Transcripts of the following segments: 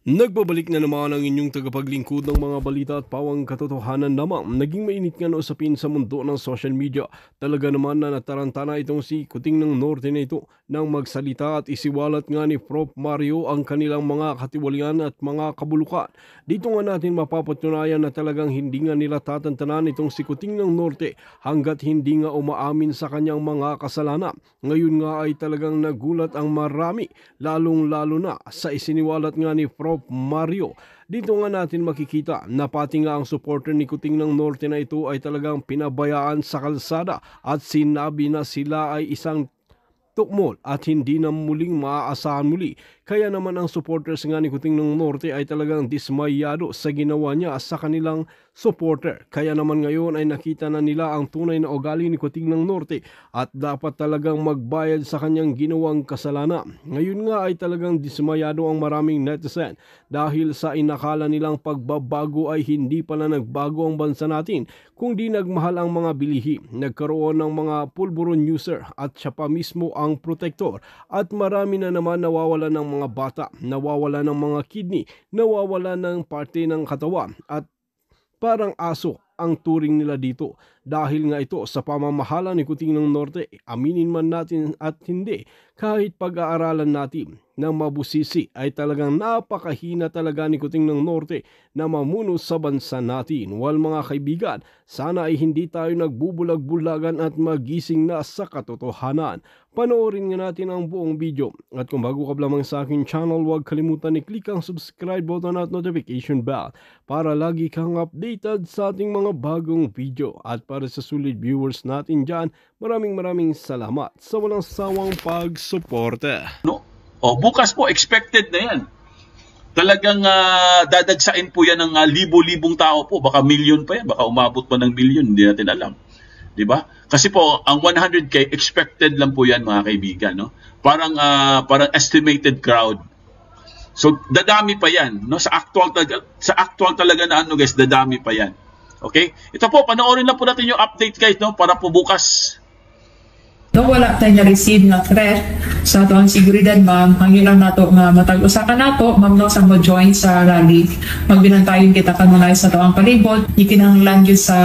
Nagbabalik na naman ang inyong tagapaglingkod ng mga balita at pawang katotohanan naman. Naging mainit nga na usapin sa mundo ng social media. Talaga naman na natarantana itong si Kuting ng Norte na ito nang magsalita at isiwalat nga ni Prof. Mario ang kanilang mga katiwalian at mga kabulukan. Dito nga natin mapapatunayan na talagang hindi nga nila tatantanan itong si Kuting ng Norte hanggat hindi nga umaamin sa kanyang mga kasalanan. Ngayon nga ay talagang nagulat ang marami, lalong-lalo na sa isiniwalat nga ni Prof. Mario. Dito nga natin makikita na pati nga ang supporter ni Kuting ng Norte na ito ay talagang pinabayaan sa kalsada at sinabi na sila ay isang tukmol at hindi na muling maaasahan muli. Kaya naman ang supporters nga ni Kuting ng Norte ay talagang dismayado sa ginawa niya sa kanilang supporter. Kaya naman ngayon ay nakita na nila ang tunay na ugali ni Kuting ng Norte at dapat talagang magbayad sa kanyang ginawang kasalanan. Ngayon nga ay talagang dismayado ang maraming netizen dahil sa inakala nilang pagbabago ay hindi pala nagbago ang bansa natin kung di nagmahal ang mga bilihi. Nagkaroon ng mga pulburon user at siya pa mismo ang protector at marami na naman nawawala ng mga bata, nawawala ng mga kidney, nawawala ng parte ng katawan at parang aso ang turing nila dito. Dahil nga ito sa pamamahala ni Kuting ng Norte, aminin man natin at hindi, kahit pag-aaralan natin ng mabusisi ay talagang napakahina talaga ni Kuting ng Norte na mamuno sa bansa natin. Well mga kaibigan, sana ay hindi tayo nagbubulag-bulagan at magising na sa katotohanan. Panoorin nga natin ang buong video. At kung bago ka lamang sa aking channel, huwag kalimutan i-click ang subscribe button at notification bell para lagi kang updated sa ating mga bagong video. At para sa sulit viewers natin dyan, maraming salamat sa walang sawang pagsuporta. Bukas po, expected na yan. Talagang dadagsain po yan ng libo-libong tao po. Baka milyon pa yan, baka umabot pa ng milyon, hindi natin alam. Diba? Kasi po, ang 100K, expected lang po yan mga kaibigan. No? Parang estimated crowd. So, dadami pa yan. No? Sa actual talaga na ano guys, dadami pa yan. Okay? Ito po, panoorin lang po natin yung update guys, no? Para po bukas. No, wala tayo na-receive na threat sa ito ang seguridad, ma'am. Ang ilang nato nga matag-usakan nato, ma'am, no, sa mo-join sa rally. Magbinantayon kita kanunay sa ito ang palibot. Ikinahanglan yun sa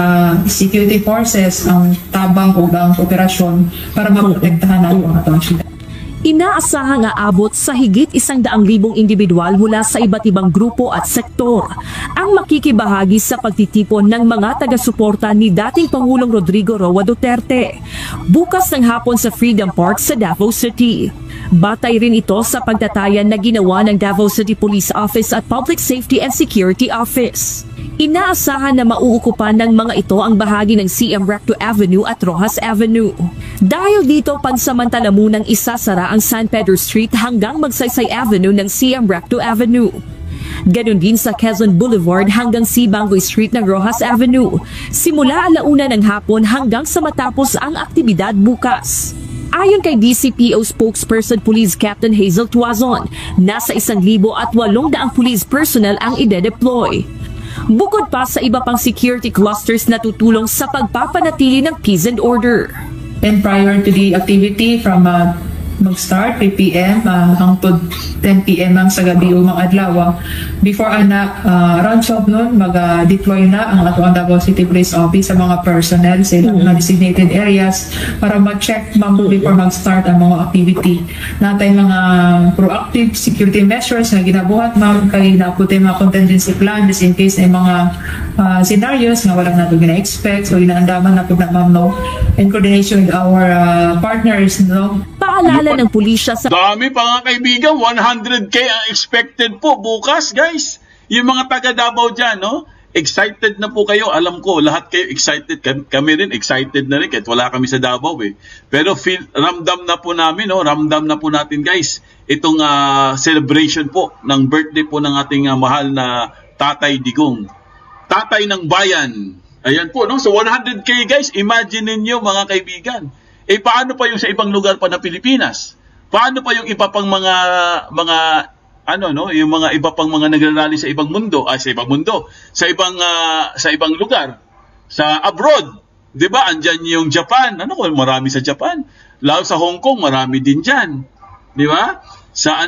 security forces ang tabang o ang operasyon para maprotektahan nato ang atong syudad. Inaasahang aabot sa higit 100,000 individual mula sa iba't ibang grupo at sektor ang makikibahagi sa pagtitipon ng mga taga-suporta ni dating Pangulong Rodrigo Roa Duterte bukas ng hapon sa Freedom Park sa Davao City. Batay rin ito sa pagtatayan na ginawa ng Davao City Police Office at Public Safety and Security Office. Inaasahan na mauukupan ng mga ito ang bahagi ng CM Recto Avenue at Rojas Avenue. Dahil dito, pansamantala munang isasara ang San Pedro Street hanggang Magsaysay Avenue ng CM Recto Avenue. Ganon din sa Quezon Boulevard hanggang Sibangoy Street ng Rojas Avenue, simula 1:00 ng hapon hanggang sa matapos ang aktibidad bukas. Ayon kay DCPO spokesperson Police Captain Hazel Tuazon, nasa 1,800 police personnel ang ide-deploy. Bukod pa sa iba pang security clusters na tutulong sa pagpapanatili ng peace and order. And prior to the activity from mag-start 3 p.m. Hangtod 10 p.m. ang sa gabi o mga adlaw. Before around 12 noon, mag-deploy na ang ato ang Davao City Police Office sa mga personnel sa ilang designated areas para mag-check before mag-start ang mga activity. Natay mga proactive security measures na ginabuhat ma'am kay naputi mga contingency plan just in case ay mga scenarios na walang nato gina-expect. So inaandaman na po na ma'am no in coordination with our partners no. Paalala ng pulisya sa... Dami pa nga kaibigan, 100K ang expected po bukas guys. Yung mga taga Davao dyan, no? Excited na po kayo. Alam ko, lahat kayo excited. Kami rin, excited na rin kahit wala kami sa Davao eh. Pero ramdam na po namin, no? Ramdam na po natin guys. Itong celebration po ng birthday po ng ating mahal na Tatay Digong. Tatay ng Bayan. Ayan po, no? So 100K guys, imagine niyo mga kaibigan. Paano pa yung sa ibang lugar pa na Pilipinas? Paano pa yung iba pang mga yung mga iba pang mga nagrarally sa ibang mundo, sa ibang lugar, sa abroad, 'di ba? Andiyan yung Japan. Marami sa Japan. Lalo sa Hong Kong, marami din diyan. 'Di ba? Sa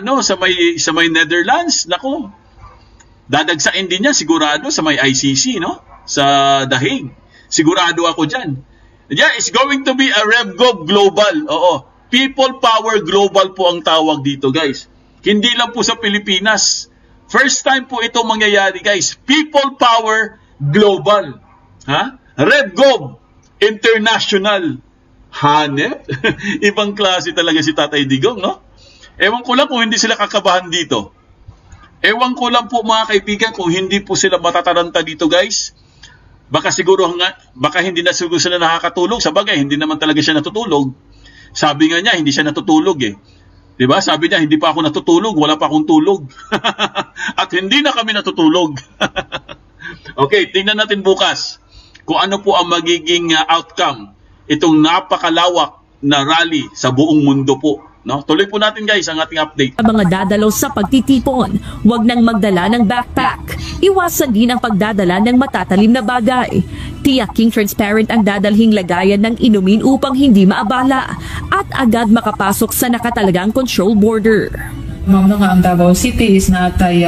may Netherlands, nako. Dadagsain din yan sigurado sa may ICC, no? Sa The Hague. Sigurado ako dyan. Yeah, it's going to be a RevGov Global. Oo. People Power Global po ang tawag dito, guys. Hindi lang po sa Pilipinas. First time po ito mangyayari, guys. People Power Global. Ha? RevGov International. Hanep? Ibang klase talaga si Tatay Digong, no? Ewan ko lang kung hindi sila kakabahan dito. Ewan ko lang po mga kaibigan kung hindi po sila matataranta dito, guys. Baka siguro baka hindi na siguro sila nakakatulog. Sa bagay, hindi naman talaga siya natutulog. Sabi nga niya, hindi siya natutulog eh. 'Di ba? Sabi niya, hindi pa ako natutulog, wala pa akong tulog. At hindi na kami natutulog. Okay, tingnan natin bukas kung ano po ang magiging outcome itong napakalawak na rally sa buong mundo po. No? Tuloy po natin guys ang ating update. Mga dadalaw sa pagtitipon, huwag nang magdala ng backpack. Iwasan din ang pagdadala ng matatalim na bagay. Tiyaking transparent ang dadalhing lagayan ng inumin upang hindi maabala at agad makapasok sa nakatalagang control border. Ma'am nga ang Davao City is natay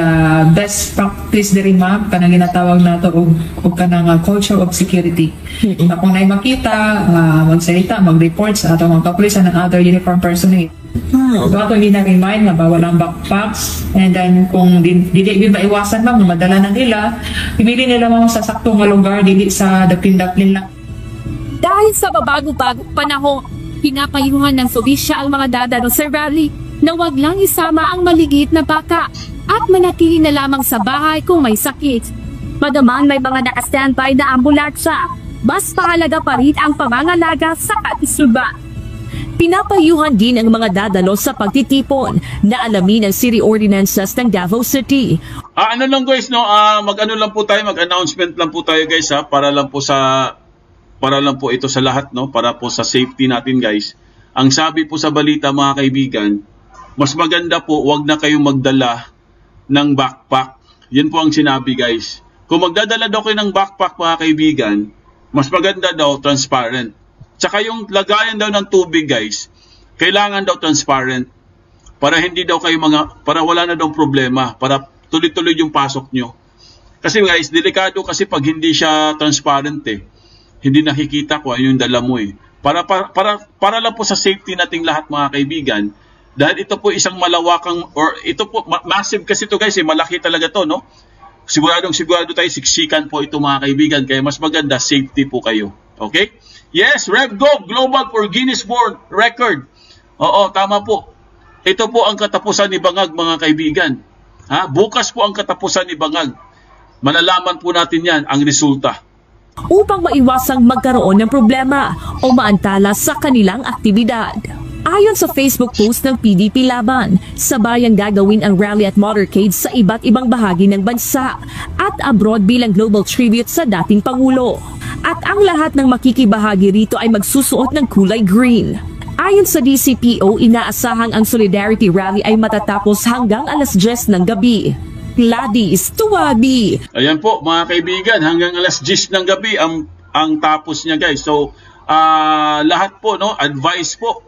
best practice diri ma'am kanang ginatawag nato og kanang culture of security. Kung nay makita, magsalita, mag-report sa atong mga kapulisan and other uniform personnel. So ato gina-remind nga bawal ang backpacks, and then kung dili maiwasan ma'am madala na nila, pipili nila ma'am sa saktong nga lugar, dili sa dapin-dapin lang. Dahil sa babago-bagong panahon, pinapayuhan ng sobisya ang mga dadalo sa rally na wag lang isama ang maliit na baka at manatili na lamang sa bahay kung may sakit. Madaman may mga naka-standby na ambulansya, mas mahalaga pa rin ang pangangalaga sa kaisuba. Pinapayuhan din ang mga dadalo sa pagtitipon na alamin ang city ordinances ng Davao City. Ano lang guys, no? Mag-ano lang po tayo, mag-announcement lang po tayo guys ha, para lang po ito sa lahat, no? Para po sa safety natin guys. Ang sabi po sa balita mga kaibigan, mas maganda po wag na kayong magdala ng backpack. Yan po ang sinabi guys. Kung magdadala daw kayo ng backpack mga kaibigan, mas maganda daw transparent. Tsaka yung lagayan daw ng tubig guys, kailangan daw transparent. Para hindi daw kayo para wala na daw problema, para tuloy-tuloy yung pasok nyo. Kasi guys, delikado kasi pag hindi siya transparent eh. Hindi nakikita ko ano yung dala mo eh. Para lang po sa safety nating lahat mga kaibigan. Dahil ito po isang malawakang, or ito po, massive kasi ito guys, malaki talaga to, no? Siguro tayo, siksikan po ito mga kaibigan, kaya mas maganda, safety po kayo. Okay? Yes, RevGov Global for Guinness World Record. Oo, tama po. Ito po ang katapusan ni Bangag mga kaibigan. Ha? Bukas po ang katapusan ni Bangag. Malalaman po natin yan, ang resulta. Upang maiwasang magkaroon ng problema o maantala sa kanilang aktibidad. Ayon sa Facebook post ng PDP Laban, sabayang gagawin ang rally at motorcade sa iba't ibang bahagi ng bansa at abroad bilang global tribute sa dating Pangulo. At ang lahat ng makikibahagi rito ay magsusuot ng kulay green. Ayon sa DCPO, inaasahang ang Solidarity Rally ay matatapos hanggang alas 10 ng gabi. Gladys Tuwabi. Ayan po mga kaibigan, hanggang alas 10 ng gabi ang tapos niya guys. So lahat po no,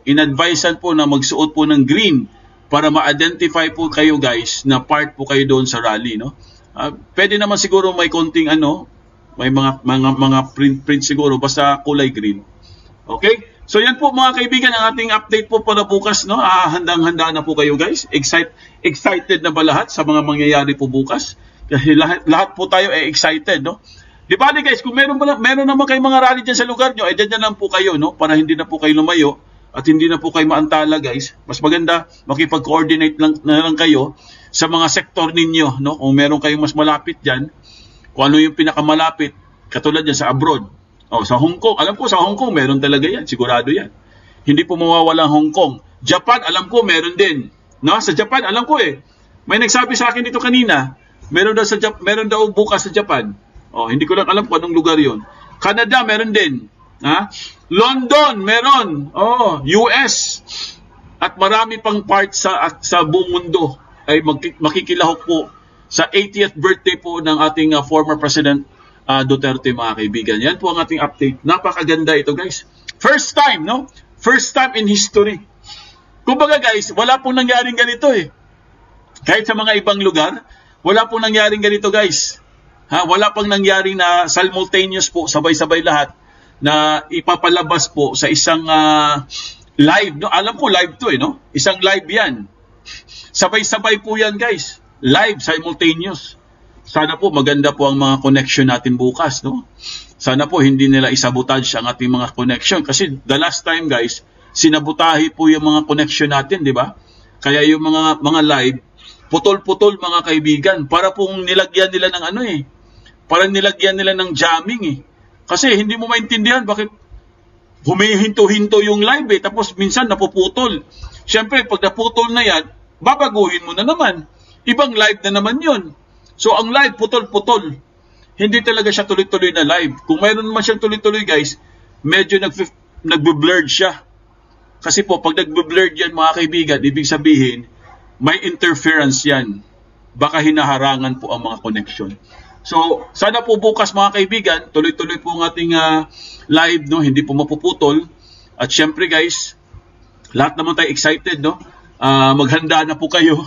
in-advisean po na magsuot po ng green para ma-identify po kayo guys na part po kayo doon sa rally no. Pwede naman siguro may konting may mga print siguro basta kulay green. Okay? So yan po mga kaibigan ang ating update po para bukas no. Handang-handa na po kayo guys. Excited na ba lahat sa mga mangyayari po bukas? Kasi lahat po tayo ay excited no. Di ba guys, kung meron naman kayong mga rally dyan sa lugar nyo, dyan lang po kayo, no? Para hindi na po kayo lumayo at hindi na po kayo maantala, guys. Mas maganda, makipag-coordinate na lang kayo sa mga sektor ninyo, no? Kung meron kayong mas malapit dyan, kung ano yung pinakamalapit, katulad dyan sa abroad. Sa Hong Kong, alam ko sa Hong Kong, meron talaga yan, sigurado yan. Hindi po mawawala ang Hong Kong. Japan, alam ko, meron din. No? Sa Japan, alam ko may nagsabi sa akin dito kanina, meron daw bukas sa Japan. Hindi ko lang alam kung anong lugar yon. Canada, meron din. London, meron. US. At marami pang parts sa buong mundo ay makikilahok po sa 80th birthday po ng ating former President Duterte mga kaibigan. Yan po ang ating update. Napakaganda ito guys. First time, no? First time in history. Kumbaga guys, wala pong nangyaring ganito Kahit sa mga ibang lugar, Wala pong nangyaring ganito, guys. Wala pang nangyari na simultaneous po, sabay-sabay lahat, na ipapalabas po sa isang live. No? Alam ko live to no? Isang live yan. Sabay-sabay po yan, guys. Live, simultaneous. Sana po maganda po ang mga connection natin bukas, no? Sana po hindi nila isabotage ang ating mga connection. Kasi the last time, guys, sinabutahe po yung mga connection natin, di ba? Kaya yung mga live, putol-putol mga kaibigan, para pong nilagyan nila ng parang nilagyan nila ng jamming Kasi hindi mo maintindihan bakit humihinto-hinto yung live tapos minsan napuputol. Siyempre, pag naputol na yan, babaguhin mo na naman. Ibang live na naman yun. So, ang live, putol-putol. Hindi talaga siya tuloy-tuloy na live. Kung mayroon naman siyang tuloy-tuloy, guys, medyo nagbe-blurred siya. Kasi po, pag nagbe-blurred yan, mga kaibigan, ibig sabihin, may interference yan. Baka hinaharangan po ang mga connection. So, sana po bukas, mga kaibigan, tuloy-tuloy po ang ating live, no? Hindi po mapuputol. At syempre, guys, lahat naman tayo excited, no? Maghanda na po kayo.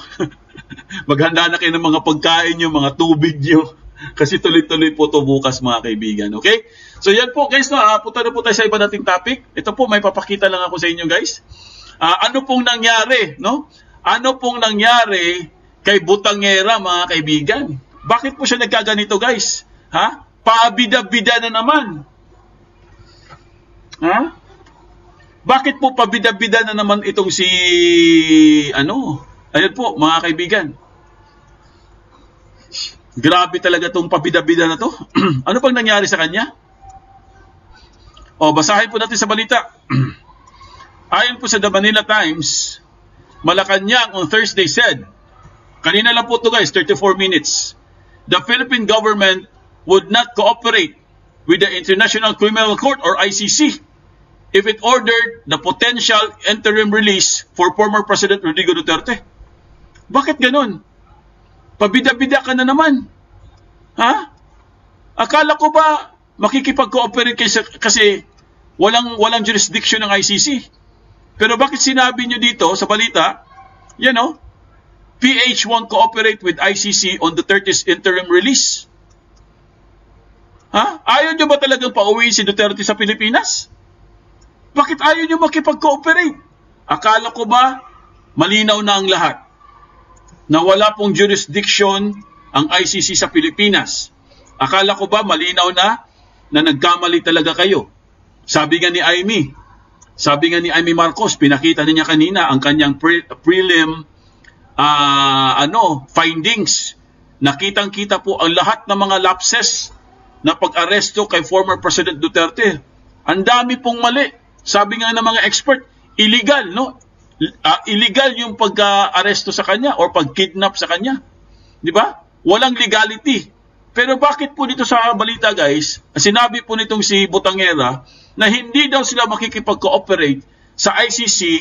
Maghanda na kayo ng mga pagkain nyo, mga tubig nyo. Kasi tuloy-tuloy po ito bukas, mga kaibigan. Okay? So yan po, guys. No? Punta na po tayo sa iba nating topic. Ito po, may papakita lang ako sa inyo, guys. Ano pong nangyari, no? Ano pong nangyari kay Butangera, mga kaibigan? Bakit po siya nagkaganito, guys? Pabida-bida na naman. Bakit po pabida-bida na naman itong si Ayan po, mga kaibigan. Grabe talaga itong pabida-bida na to. Ano pang nangyari sa kanya? Basahin po natin sa balita. Ayon po sa The Manila Times, Malacanang on Thursday said, kanina lang po ito, guys, 34 minutes, the Philippine government would not cooperate with the International Criminal Court or ICC if it ordered the potential interim release for former President Rodrigo Duterte. Bakit ganun? Pabida-bida ka na naman. Akala ko ba makikipag-cooperate kasi walang jurisdiction ng ICC? Pero bakit sinabi nyo dito sa balita, PH won't cooperate with ICC on Duterte's interim release? Ayaw nyo ba talagang pauwi si Duterte sa Pilipinas? Bakit ayaw nyo makipag-cooperate? Akala ko ba malinaw na ang lahat na wala pong jurisdiction ang ICC sa Pilipinas? Akala ko ba malinaw na nagkamali talaga kayo? Sabi nga ni Amy Marcos, pinakita niya kanina ang kanyang prelim findings. Nakitang-kita po ang lahat ng mga lapses na pag-aresto kay former President Duterte. Ang dami pong mali. Sabi nga ng mga expert, illegal, no? Illegal yung pag-aresto sa kanya or pag-kidnap sa kanya. Di ba? Walang legality. Pero bakit po dito sa balita, guys, sinabi po nitong si Butangera na hindi daw sila makikipag-cooperate sa ICC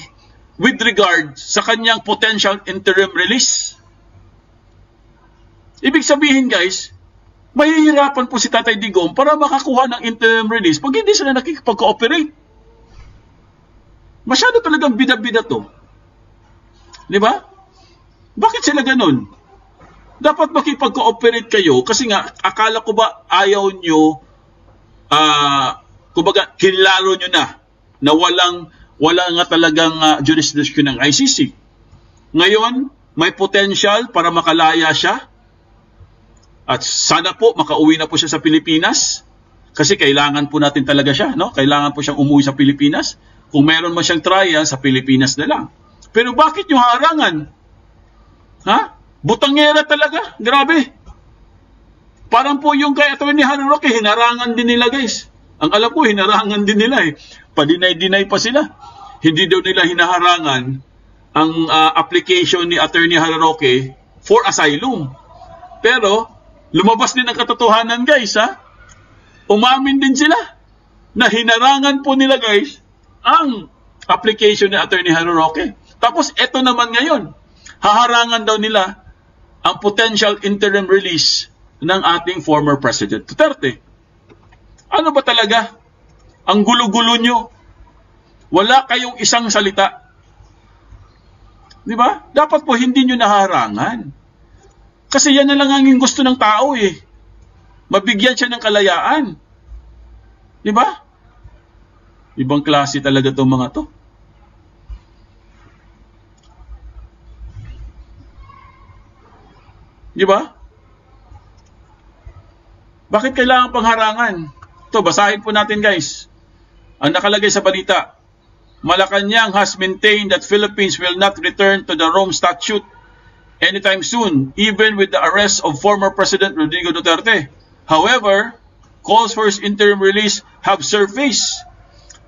with regard sa kanyang potential interim release. Ibig sabihin, guys, mahihirapan po si Tatay Digong para makakuha ng interim release pag hindi sila nakikipag-cooperate. Masyado talagang bida-bida to. Di ba? Bakit sila ganun? Dapat makipag-cooperate kayo kasi nga, akala ko ba ayaw nyo, kumbaga, kinlaro nyo na wala nga talagang jurisdiction ng ICC. Ngayon, may potential para makalaya siya. At sana po, makauwi na po siya sa Pilipinas. Kasi kailangan po natin talaga siya, no? Kailangan po siyang umuwi sa Pilipinas. Kung meron man siyang trial, sa Pilipinas na lang. Pero bakit yung harangan? Butangera talaga. Grabe. Parang po yung kay Atty. Harry Roque, hinarangan din nila, guys. Ang alam ko, hinarangan din nila Padinay-dinay pa sila. Hindi daw nila hinaharangan ang application ni Atty. Harry Roque for asylum. Pero, lumabas din ang katotohanan, guys, Umamin din sila na hinarangan po nila, guys, ang application ni Atty. Harry Roque. Tapos, eto naman ngayon, haharangan daw nila ang potential interim release ng ating former President Duterte. Ano ba talaga? Ang gulo-gulo nyo. Wala kayong isang salita. Di ba? Dapat po hindi nyo naharangan. Kasi yan na lang ang gusto ng tao eh. Mabigyan siya ng kalayaan. Di ba? Ibang klase talaga itong mga to. Di ba? Bakit kailangan pangharangan? Ito, basahin po natin guys. Ang nakalagay sa balita, Malacanang has maintained that Philippines will not return to the Rome Statute anytime soon, even with the arrest of former President Rodrigo Duterte. However, calls for his interim release have surfaced.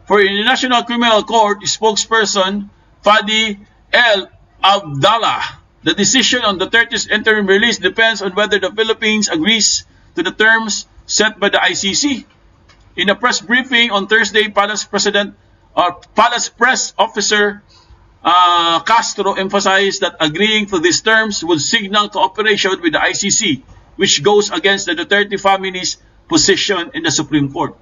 For the National Criminal Court spokesperson Fadi El Abdallah, the decision on Duterte's interim release depends on whether the Philippines agrees to the terms set by the ICC. In a press briefing on Thursday, Palace Press Officer Castro emphasized that agreeing to these terms would signal cooperation with the ICC, which goes against the Duterte family's position in the Supreme Court.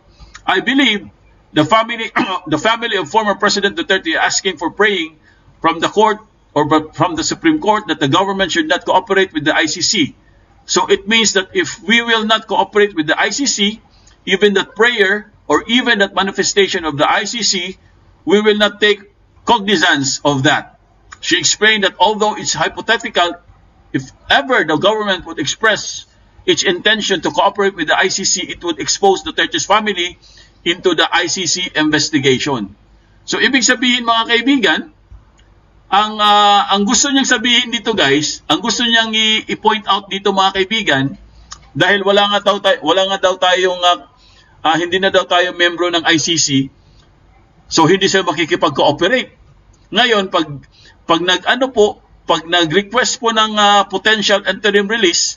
I believe the family of former President Duterte asking for praying from the court or from the Supreme Court that the government should not cooperate with the ICC. So it means that if we will not cooperate with the ICC, even that prayer or even that manifestation of the ICC, we will not take cognizance of that. She explained that although it's hypothetical, if ever the government would express its intention to cooperate with the ICC, it would expose Duterte's family into the ICC investigation. So ibig sabihin mga kaibigan, ang gusto niyang sabihin dito guys, ang gusto niyang i-point out dito mga kaibigan, dahil hindi na daw tayo membro ng ICC, so hindi sila makikipag-cooperate. Ngayon pag nag-request po ng potential interim release,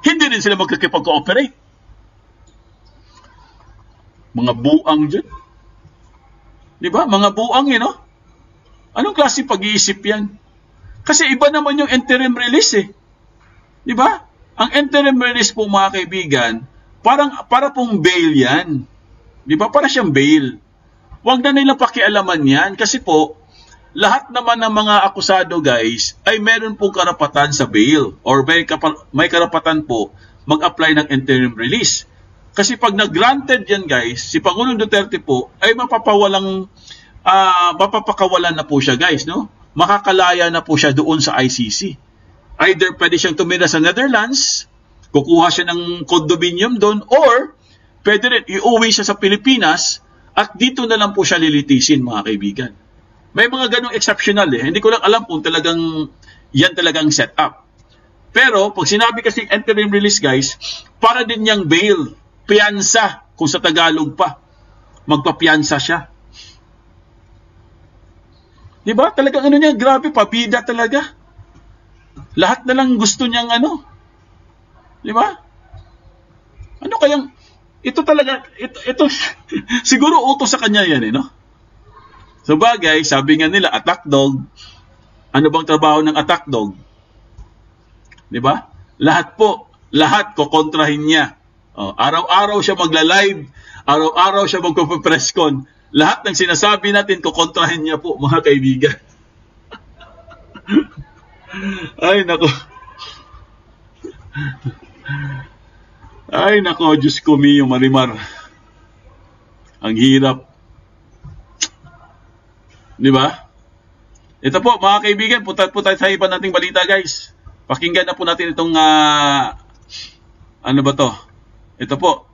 hindi rin sila magkikipag-cooperate. Mga buang dyan. Di ba? Mga buang yun, no? Anong klase pag-iisip yan? Kasi iba naman yung interim release eh. Di ba? Ang interim release po mga kaibigan, para pong bail yan. Di ba? Para siyang bail. Huwag na nilang pakialaman yan kasi po, lahat naman ng mga akusado guys ay meron pong karapatan sa bail or may karapatan po mag-apply ng interim release. Kasi pag nag-granted yan guys, si Pangulong Duterte po ay mapapakawalan na po siya guys, no? Makakalaya na po siya doon sa ICC. Either pwede siyang tumira sa Netherlands, kukuha siya ng condominium doon, or pwede rin iuwi siya sa Pilipinas at dito na lang po siya lilitisin mga kaibigan. May mga ganong exceptional eh. Hindi ko lang alam kung yan talagang set up. Pero pag sinabi kasi interim release guys, para din niyang bail, piyansa, kung sa Tagalog pa. Magpapiyansa siya. Diba? Talagang niya, grabe, pabida talaga. Lahat na lang gusto niyang Diba? Ano kayang, ito talaga, ito siguro utos sa kanya yan no? So bagay, sabi nga nila, attack dog, ano bang trabaho ng attack dog? Diba? Lahat kokontrahin niya. Araw-araw siya magla-live, araw-araw siya magpo-presscon. Lahat ng sinasabi natin, kukontrahin niya po, mga kaibigan. Ay, nako. Ay, nako, Diyos ko miyo, Marimar. Ang hirap. Di ba? Ito po, mga kaibigan, punta sa iba nating balita, guys. Pakinggan na po natin itong, ano ba to? Ito po.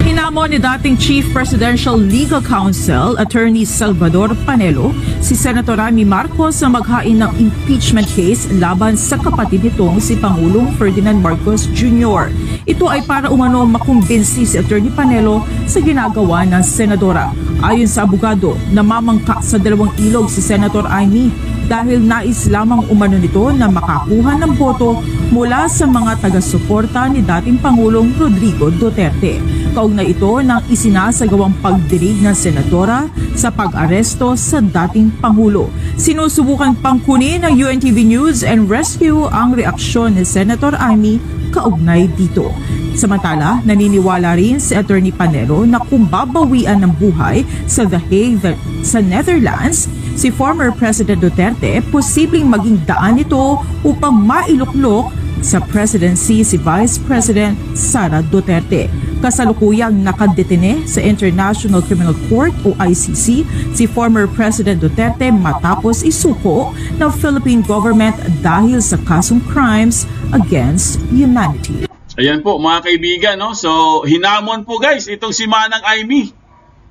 Hinamon ni dating Chief Presidential Legal Counsel, Attorney Salvador Panelo, si Senator Amy Marcos na maghain ng impeachment case laban sa kapatid nitong si Pangulong Ferdinand Marcos Jr. Ito ay para umano makumbinsi si Attorney Panelo sa ginagawa ng senadora. Ayon sa abogado, namamangka sa dalawang ilog si Senator Amy dahil nais lamang umano nito na makakuha ng boto mula sa mga taga-suporta ni dating Pangulong Rodrigo Duterte. Kaugnay ito ng isinasagawang pagdinig ng senadora sa pag-aresto sa dating Pangulo. Sinusubukan pang kunin ng UNTV News and Rescue ang reaksyon ni Senator Amy kaugnay dito. Samantala, naniniwala rin si Attorney Panelo na kung babawian ng buhay sa The Hague sa Netherlands si former President Duterte, posibleng maging daan ito upang mailuklok sa presidency si Vice President Sara Duterte. Kasalukuyang nakadetine sa International Criminal Court o ICC si former President Duterte matapos isuko ng Philippine government dahil sa kasong crimes against humanity. Ayan po mga kaibigan, no? So hinamon po guys itong si Manang Aimee.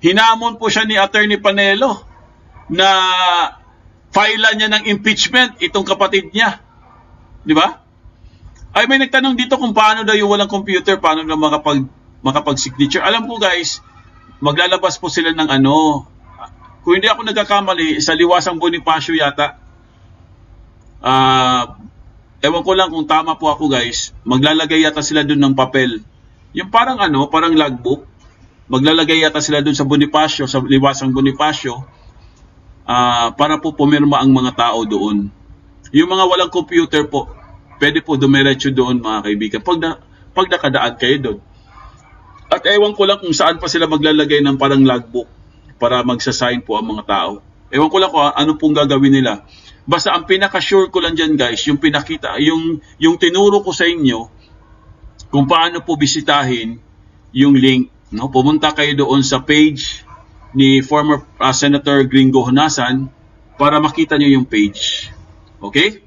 Hinamon po siya ni Attorney Panelo na filean niya ng impeachment itong kapatid niya. Di ba? Ay may nagtanong dito kung paano daw yung walang computer, paano na makapag-signature. Alam ko guys, maglalabas po sila ng ano, kung hindi ako nagkakamali, sa Liwasang Bonifacio yata. Ewan ko lang kung tama po ako guys, maglalagay yata sila dun ng papel. Yung parang ano, parang logbook. Maglalagay yata sila dun sa Bonifacio, sa Liwasang Bonifacio, para po pumirma ang mga tao doon. Yung mga walang computer po, pwede po dumiretso doon mga kaibigan. Pag nakadaan kayo doon. At ewan ko lang kung saan pa sila maglalagay ng parang logbook para magsasign po ang mga tao. Ewan ko lang kung ano pong gagawin nila. Basta ang pinaka-sure ko lang dyan guys, yung pinakita, yung tinuro ko sa inyo, kung paano po bisitahin yung link. No? Pumunta kayo doon sa page ni former Senator Gringo Honasan para makita nyo yung page. Okay?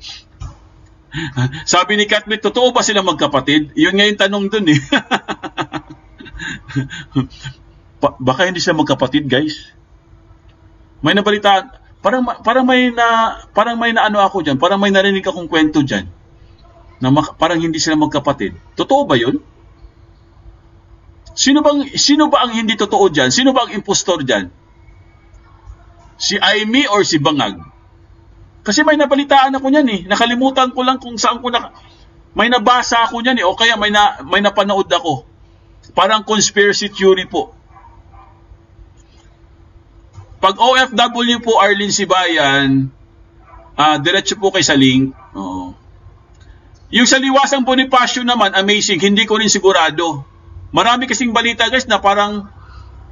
Sabi ni Katmit, totoo ba sila magkapatid? Yun nga yung tanong dun eh. Baka hindi sila magkapatid, guys. May nabalitaan, parang may na ano ako diyan, parang may narinig akong kwento diyan. Na parang hindi sila magkapatid. Totoo ba 'yun? Sino ba ang hindi totoo diyan? Sino ba ang impostor diyan? Si Aimee or si Bangag? Kasi may nabalitaan ako niyan eh. Nakalimutan ko lang kung saan ko may nabasa ako niyan eh, o kaya may napanood ako. Parang conspiracy theory po. Pag OFW po Arlene Sibayan, diretso po kay sa link. Oo. Yung sa Liwasang Bonifacio naman, amazing, hindi ko rin sigurado. Marami kasing balita guys na parang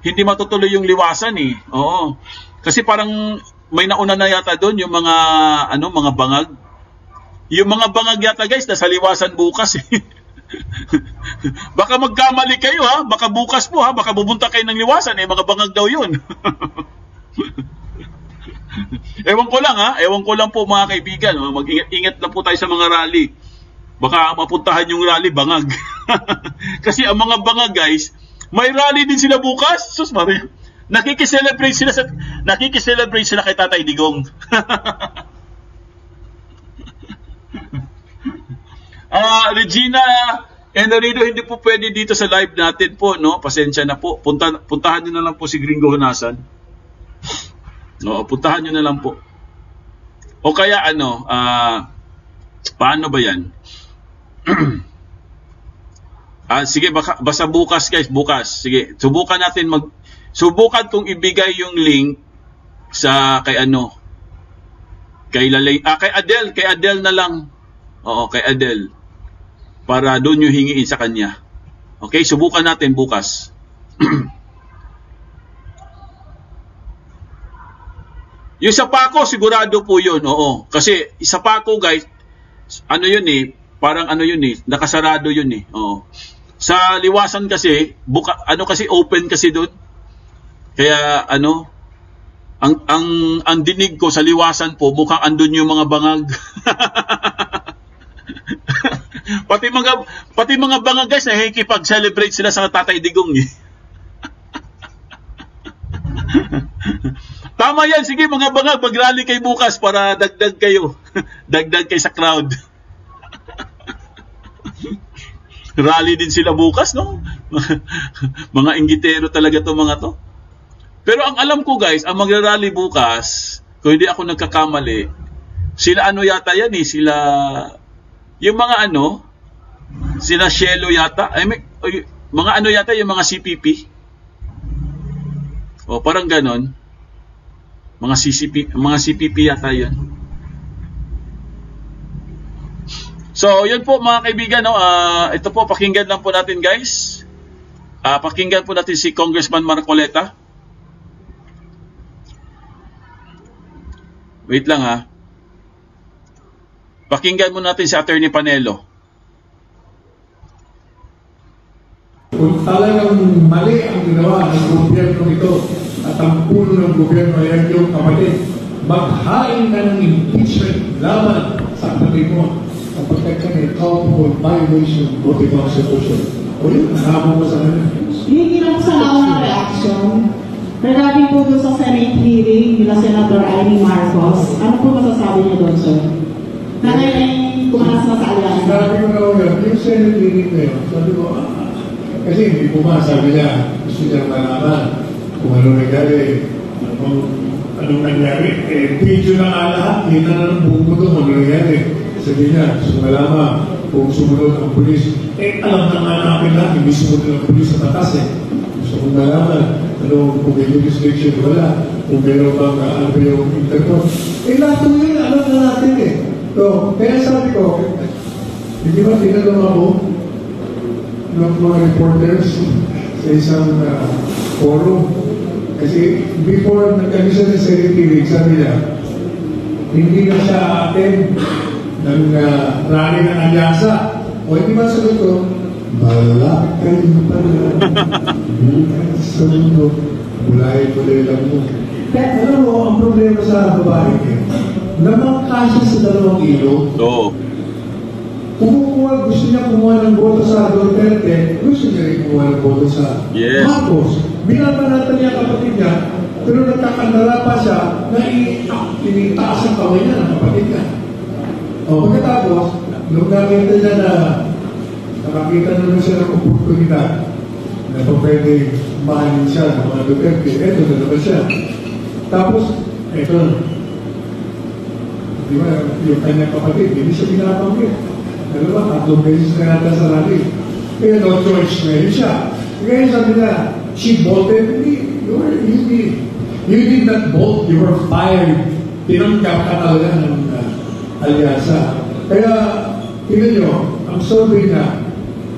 hindi matutuloy yung liwasan eh. Oo. Kasi parang may nauna na yata doon yung mga mga bangag. Yung mga bangag yata guys nasa liwasan bukas eh. Baka magkamali kayo ha, baka bukas po ha, baka bubunta kayo ng liwasan eh, mga bangag daw yun. Ewan ko lang po mga kaibigan, mag-ingat lang po tayo sa mga rally. Baka mapuntahan yung rally bangag. Kasi ang mga bangag guys, may rally din sila bukas. Sus Maria. Nakikiselebrate sila kay Tatay Digong. Regina Enorido, hindi po pwede dito sa live natin po, no? Pasensya na po. Puntahan niyo na lang po si Gringo Honasan. No, puntahan niyo na lang po. O kaya paano ba 'yan? Sige, basta bukas guys, bukas. Sige, subukan kong ibigay yung link kay Adele na lang. Oo, kay Adele. Para doon yung hingiin sa kanya. Okay, subukan natin bukas. Yung sa Paco, sigurado po yun. Oo, kasi sa Paco guys, parang nakasarado yun eh. Oo. Sa Liwasan kasi, kasi open kasi doon. Kaya ang dinig ko sa Liwasan po, mukhang andun yung mga bangag. pati mga bangag guys, nakikipag-celebrate sila sa Tatay Digong eh. Tama yan, sige mga bangag, mag-rally kayo bukas para dagdag kayo. Dagdag kayo sa crowd. Rally din sila bukas, no? Mga inggitero talaga to mga to. Pero ang alam ko guys, ang magra-rally bukas, kung hindi ako nagkakamali, sila yata yan eh, sila yung mga sila Shelo yata, mga yata yung mga CPP. O parang ganon. Mga CPP yata yan. So, yun po mga kaibigan, no? Ito po, pakinggan lang po natin guys. Pakinggan po natin si Congressman Marcoleta. Wait lang ha. Pakinggan mo natin si Attorney Panelo. Kung talagang mali ang ginawa ng gobyerno ito at ang puno ng gobyerno ay ang iyong kapatid, maghain ka ng impeachment laban sa kapatid mo sapagkat kami culpable violation of the Constitution. O yun, nakamo mo sa kanila. Hindi lang sa ng reaction, regarding po doon sa Senate hearing nila Senator Amy Marcos, ano po masasabi niyo doon, sir? Na ngayon kumalas na sa alyansa. Sabi ko na yung Senate hearing na yun, sabi ko, kasi hindi sabi niya, gusto niya malaman kung ano nangyari, anong nangyari. Video na nga lahat, kita na ng buong mundo kung ano nangyari. Sabi niya, gusto malaman kung sumunod ang pulis. Alam na nga namin lahat, hindi sumunod ang pulis sa batas Gusto kong malaman, kung may jurisdiction wala, kung meron bang ano yung intercom. Lahat ng yun, alam na natin So, kaya sabi ko, hindi ba tinanong ako ng mga reporters sa isang forum. Kasi before nag-alisa sa Senate, sabi niya, hindi na siya attend ng rally ng alyansa. O hindi ba sabi ko, malapit kayo pala. Sa mundo, bulay-bulay lang mo. Kaya alam mo, ang problema sa babae namangkasya sa dalawang ilog. Oo. Gusto niya kumuha ng boto sa Duterte, gusto niya rin kumuha ng boto sa Marcos. Binabanatan niya kapatid niya, pero nagkakandara pa siya na initaas ang kamay niya ng kapatid niya. Pagkatapos, nung nakita niya na nakakita naman siya ng oportunidad na pwede mahalin siya ng mga Duterte, eto na naman siya. Tapos, eto na. Di ba, yung kanyang kapatid, hindi siya binabanggit. Ano ba, 3 beses na nata sa rally. Kaya no choice na yun siya. Kaya sabi na, she voted me. You did not vote, you were fired. Tinanggap ka talaga ng alyansa. Kaya, tingnan nyo, ang survey na,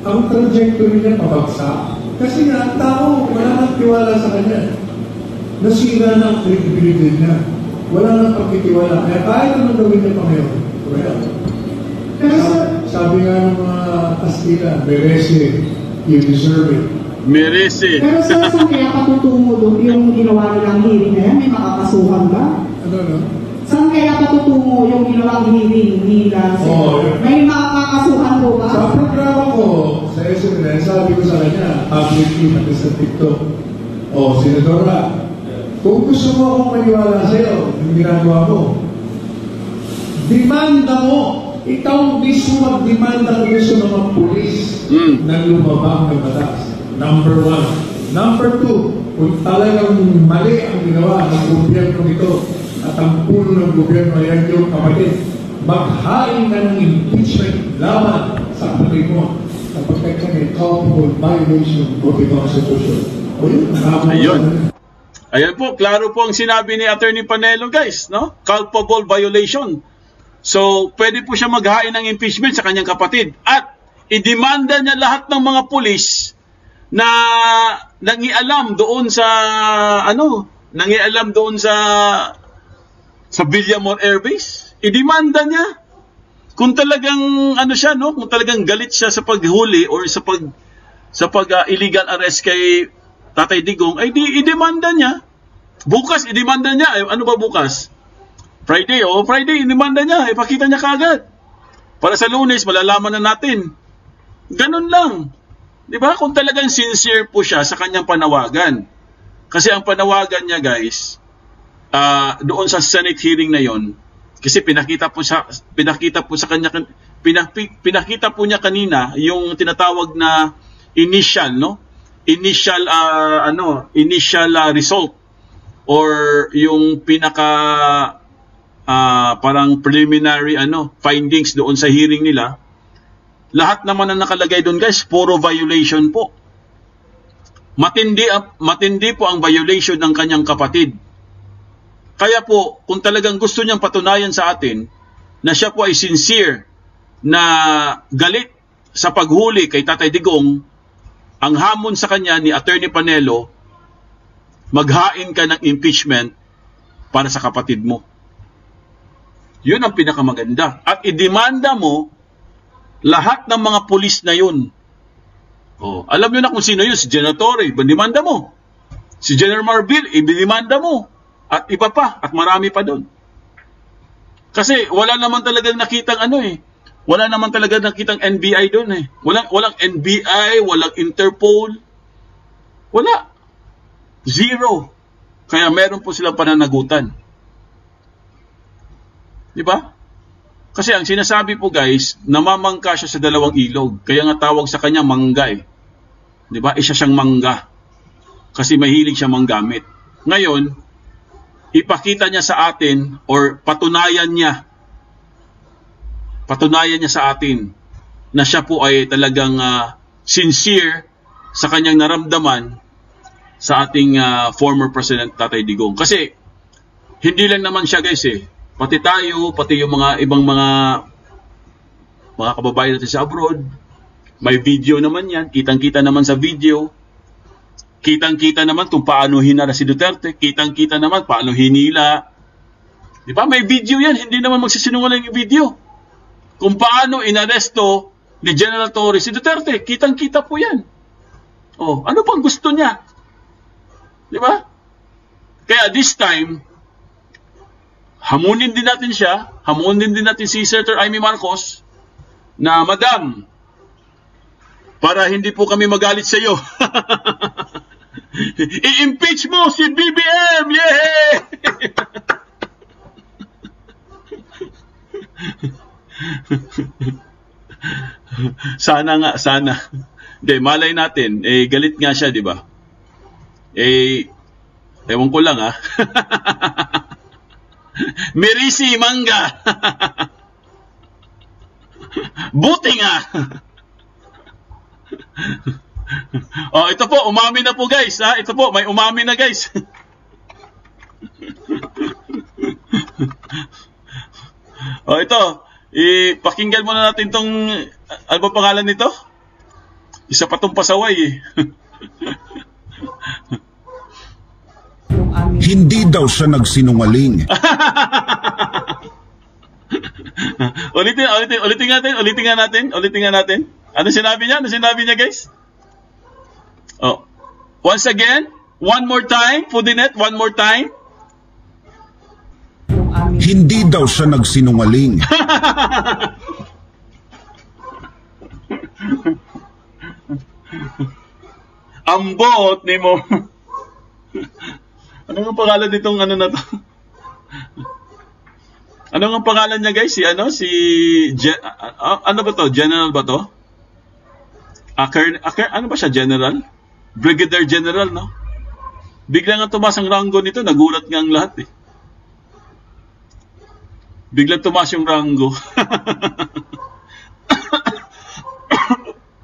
ang trajectory niya pabagsak. Kasi nga, ang tao, wala nang tiwala sa kanya. Nasira na ang credibility niya. Wala nang pagkitiwala. Kaya kahit anong gawin niya pa ngayon. Well, sabi nga ng mga Kastila, merece, you deserve it. Merece. Pero saan kaya patutungo doon yung ginawa nilang hearing na yan? May makakasuhan ba? Ano? Saan kaya patutungo yung ginawang hearing nila? May makakasuhan po ba? Sa programa ko, sa SMN, sabi ko sa kanya, publicly, pati sa TikTok, Senadora, kung gusto mo akong maniwala sa'yo, yung ginagawa mo, demanda mo. Ikaw mismo mag-demanda ko sa mga pulis na lumabang ng batas. Number 1. Number 2, kung talagang mali ang ginawa ng gobyerno nito at ang puno ng gobyerno ay ang iyong kapatid, maghain ka ng impeachment laban sa kapatid mo sapagkat kami culpable violation of the Constitution. Ayan po, klaro po ang sinabi ni Attorney Panelo, guys, no? Culpable violation. So, pwede po siya maghain ng impeachment sa kanyang kapatid. At, idemanda niya lahat ng mga pulis na nangialam doon sa, sa Villamor Air Base. Idemanda niya. Kung talagang, kung talagang galit siya sa paghuli or sa illegal arrest kay Tatay Digong, ay idemanda niya. Bukas, idemanda niya. Ano ba bukas? Friday, inimanda niya, ipakita niya kagad. Para sa Lunes, malalaman na natin. Ganun lang. Di ba? Kung talagang sincere po siya sa kanyang panawagan. Kasi ang panawagan niya, guys, doon sa Senate hearing na yon, kasi pinakita po niya kanina yung tinatawag na initial result or yung parang preliminary findings doon sa hearing nila. Lahat naman na nakalagay doon, guys, puro violation po. Matindi po ang violation ng kanyang kapatid. Kaya po, kung talagang gusto niyang patunayan sa atin na siya po ay sincere na galit sa paghuli kay Tatay Digong, ang hamon sa kanya ni Attorney Panelo, maghain ka ng impeachment para sa kapatid mo. Yun ang pinakamaganda. At idemanda mo lahat ng mga pulis na yun. Oh, alam nyo na kung sino yun, si General Torre, ibinimanda mo. Si General Marbil, ibinimanda mo. At iba pa, at marami pa doon. Kasi wala naman talagang nakitang wala naman talagang nakitang NBI doon eh. Walang NBI, walang Interpol. Wala. Zero. Kaya meron po silang pananagutan. Di ba? Kasi ang sinasabi po guys, namamangka siya sa dalawang ilog. Kaya nga tawag sa kanya mangga eh. Di ba? Isa siyang mangga. Kasi mahilig siya manggamit. Ngayon, ipakita niya sa atin or patunayan niya sa atin na siya po ay talagang sincere sa kanyang naramdaman sa ating former President Tatay Digong. Kasi hindi lang naman siya guys eh. Pati tayo, pati yung mga ibang mga kababayan natin sa abroad, may video naman yan, kitang-kita naman sa video, kitang-kita naman kung paano hinara si Duterte, kitang-kita naman paano hinila. Di ba? May video yan, hindi naman magsisinungaling yung video. Kung paano inaresto ni General Torre si Duterte, kitang-kita po yan. Oh, ano pang gusto niya? Di ba? Kaya this time, hamunin din natin siya, hamunin din natin si Senator Amy Marcos na, Madam, para hindi po kami magalit sa iyo. I-impeach mo si BBM! Yay! Sana nga, sana. Hindi, malay natin. Eh, galit nga siya, di ba? Eh, ewan ko lang ha. Merisi mangga. Buti nga. Oh, ito po, umami na po guys, ha? Ito po, may umami na guys. Oh, ito, ipakinggan muna natin tong, ano ba pangalan nito? Isa pa tong pasaway eh. Hindi daw siya nagsinungaling. Ulitin nga natin. Ano sinabi niya, guys? Oh. Once again, one more time, Pudinet, one more time. Hindi daw siya nagsinungaling. Ang bot ni mo. Ano ang pangalan nitong ano na to? Ano ang pangalan niya guys? Ano ba to? General ba to? Ano ba siya? General? Brigadier General, no? Bigla nga tumaas ang ranggo nito. Nagulat nga ang lahat eh. Biglang tumaas yung ranggo.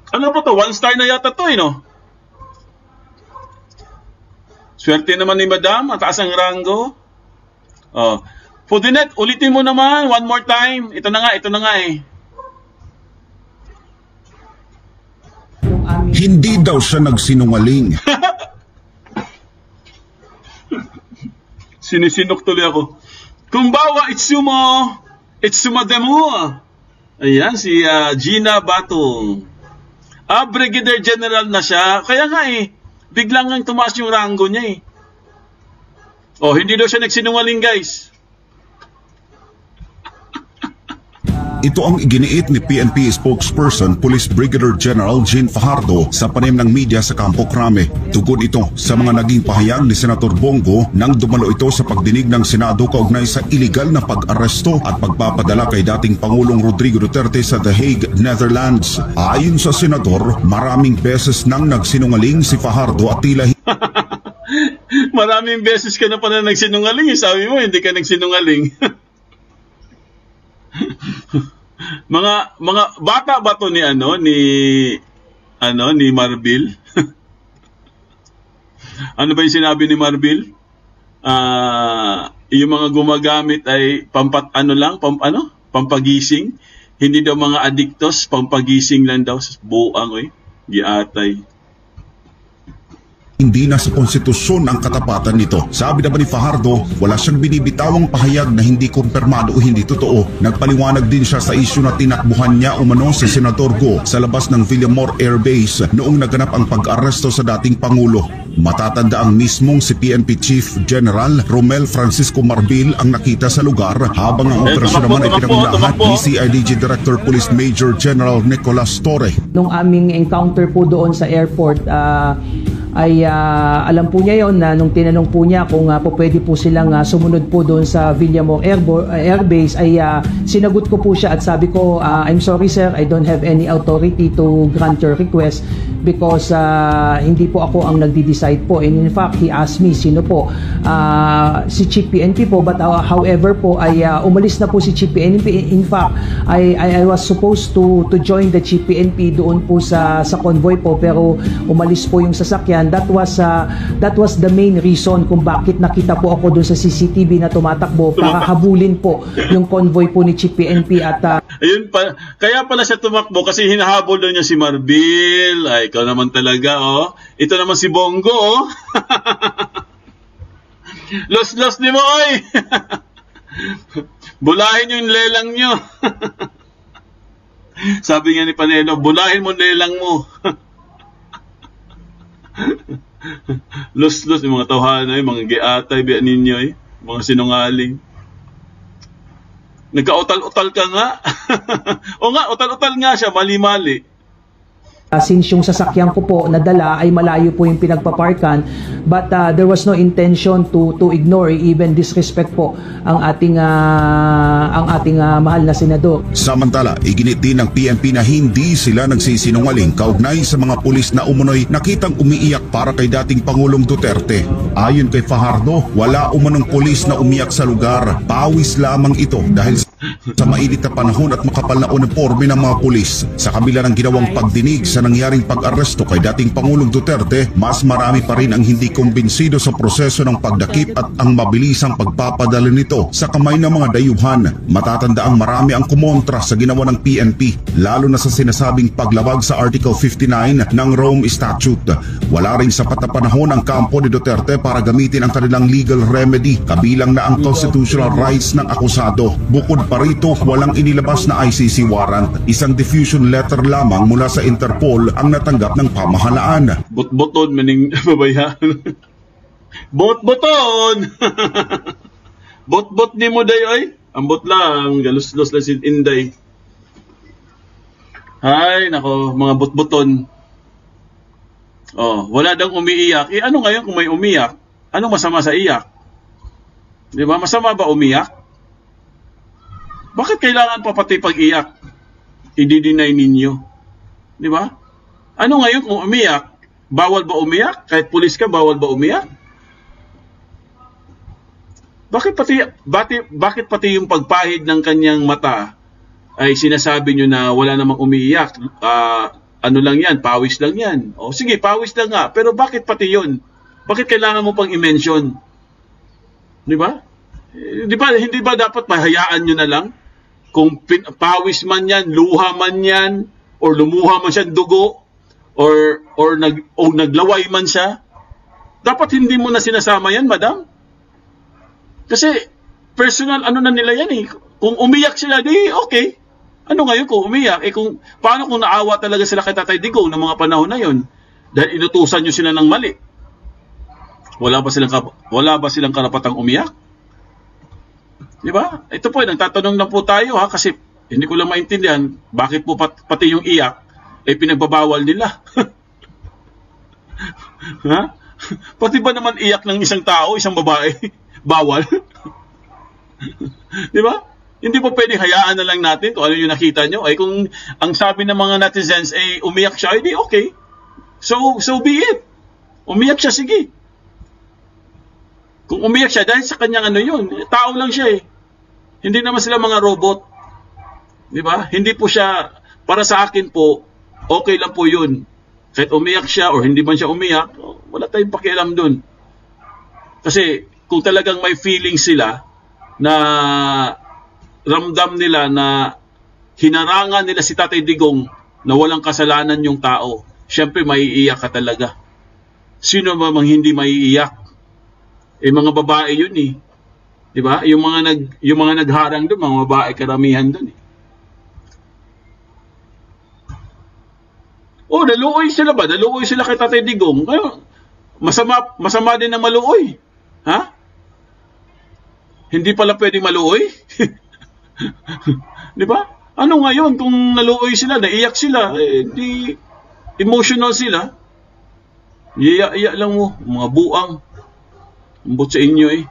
Ano ba to? 1 star na yata to eh, no? Swerte naman ni Madam, mataas ang ranggo. Oh. Pudinet, ulitin mo naman, one more time. Ito na nga eh. Hindi daw siya nagsinungaling. Sinisinok tuloy ako. Kumbawa, Itsuma demo. Ayan, si Gina Batong. Brigadier General na siya. Kaya nga eh, biglang nga tumaas yung ranggo niya eh. Oh, hindi daw siya nagsinungaling guys. Ito ang iginiit ni PNP spokesperson Police Brigadier General Jean Fajardo sa panayam ng media sa Campo Crame. Tugon ito sa mga naging pahayag ni Senator Bongo nang dumalo ito sa pagdinig ng Senado kaugnay sa iligal na pag-aresto at pagpapadala kay dating Pangulong Rodrigo Duterte sa The Hague, Netherlands. Ayon sa Senador, maraming beses nang nagsinungaling si Fajardo at tila maraming beses ka na pala nagsinungaling. Sabi mo, hindi ka nagsinungaling. mga bata ba to ni Marbil? Ano ba yung sinabi ni Marbil? Yung mga gumagamit ay pampagising. Hindi daw mga adiktos, pampagising lang daw sa buang giatay. Hindi na sa konstitusyon ang katapatan nito. Sabi naman ni Fajardo, wala siyang binibitawang pahayag na hindi kumpirmado o hindi totoo. Nagpaliwanag din siya sa isyu na tinakbuhan niya umano si Senador Go sa labas ng Villamor Air Base noong naganap ang pag-aresto sa dating Pangulo. Matatanda ang mismong si PNP Chief General Romel Francisco Marbil ang nakita sa lugar habang ang operasyon naman ay pinangunahan ni CIDG Director Police Major General Nicolas Torre. Nung aming encounter po doon sa airport, ay alam po niya yon na nung tinanong po niya kung po pwede po silang sumunod po doon sa Villamor Air Base ay sinagot ko po siya at sabi ko, I'm sorry sir, I don't have any authority to grant your request because hindi po ako ang nagdi-decide po, and in fact he asked me sino po si Chief PNP po, but however po ay umalis na po si Chief PNP. In fact I was supposed to join the Chief PNP doon po sa convoy po, pero umalis po yung sasakyan. That was the main reason kung bakit nakita po ako doon sa CCTV na tumatakbo para habulin po yung convoy po ni Chief PNP at ayun pa, kaya pala siya tumakbo kasi hinahabol daw niya si Marbil. Ay, ikaw naman talaga, oh. Ito naman si Bongo, oh. Los ni mo, oy. Bulahin yung lelang nyo. Sabi nga ni Panelo, bulahin mo lelang mo. Los yung mga tawhana, yung mga giatay, biya ninyo, mga sinungaling. Nagka-utal-utal ka nga. O nga, utal-utal nga siya, mali-mali. Since yung sasakyan ko po nadala ay malayo po yung pinagpaparkan, but there was no intention to ignore, even disrespect po ang ating mahal na senador. Samantala, iginit din ng PNP na hindi sila nagsisinungaling kaugnay sa mga pulis na umunoy nakitang umiiyak para kay dating Pangulong Duterte. Ayon kay Fajardo, wala umanong pulis na umiyak sa lugar. Pawis lamang ito dahil sa mainit na panahon at makapal na uniforme ng mga pulis. Sa kabila ng ginawang pagdinig sa nangyaring pag-aresto kay dating Pangulong Duterte, mas marami pa rin ang hindi kumbinsido sa proseso ng pagdakip at ang mabilisang pagpapadala nito sa kamay ng mga dayuhan. Matatanda ang marami ang kumontra sa ginawa ng PNP, lalo na sa sinasabing paglabag sa Article 59 ng Rome Statute. Wala ring sapat na panahon ang kampo ni Duterte para gamitin ang kanilang legal remedy, kabilang na ang constitutional rights ng akusado. Bukod pa rito, walang inilabas na ICC warrant. Isang diffusion letter lamang mula sa Interpol ang natanggap ng pamahalaan. Bot-boton, maning babayan. Bot-boton! Bot-bot ni mo day, oy. Ambot lang, galus-los lang si Inday. Ay, nako, mga bot-boton. Oh, wala daw umiiyak. Ano ngayon kung may umiyak? Anong masama sa iyak? Di ba? Masama ba umiyak? Bakit kailangan pa pati pag-iyak? I-deny ninyo. Di ba? Ano ngayon kung umiyak? Bawal ba umiyak? Kahit pulis ka, bawal ba umiyak? Bakit pati yung pagpahid ng kanyang mata ay sinasabi nyo na wala namang umiiyak? Ano lang yan? Pawis lang yan. O sige, pawis lang nga. Pero bakit pati yun? Bakit kailangan mo pang i-mention? Di ba? Hindi ba dapat mahayaan nyo na lang? Kung pawis man yan, luha man yan, or lumuha man siya dugo, or naglaway man siya, dapat hindi mo na sinasama yan, madam. Kasi personal ano na nila yan eh. Kung umiyak sila, di okay. Ano ngayon kung umiyak? Paano kung naawa talaga sila kay Tatay Digong ng mga panahon na yon? Dahil inutusan nyo sila ng mali. Wala ba silang karapatang umiyak? Di ba? Ito po, nagtatanong lang po tayo ha, kasi hindi ko lang maintindihan bakit po pati yung iyak pinagbabawal nila. Ha? Pati ba naman iyak ng isang tao, isang babae, bawal? Di ba? Hindi po pwedeng hayaan na lang natin kung ano yung nakita nyo. Kung ang sabi ng mga netizens umiyak siya, di okay. So be it. Umiyak siya, sige. Kung umiyak siya, dahil sa kanyang yun, tao lang siya eh. Hindi naman sila mga robot. Di ba? Hindi po siya, para sa akin po, okay lang po yun. Kahit umiyak siya or hindi man siya umiyak, wala tayong pakialam dun. Kasi kung talagang may feeling sila na ramdam nila na hinarangan nila si Tatay Digong na walang kasalanan yung tao, syempre maiiyak ka talaga. Sino ba mang hindi maiiyak? Mga babae yun eh. 'Di ba? Yung mga nagharang doon, mga babae karamihan doon eh. Naluoy sila ba? Naluoy sila kay Tatay Digong. Masama din na maluoy. Ha? Hindi pala pwedeng maluoy? 'Di ba? Ano ngayon kung naluoy sila, naiyak sila, di emotional sila. Iyak lang mo, mga buang. Ambot sa inyo eh.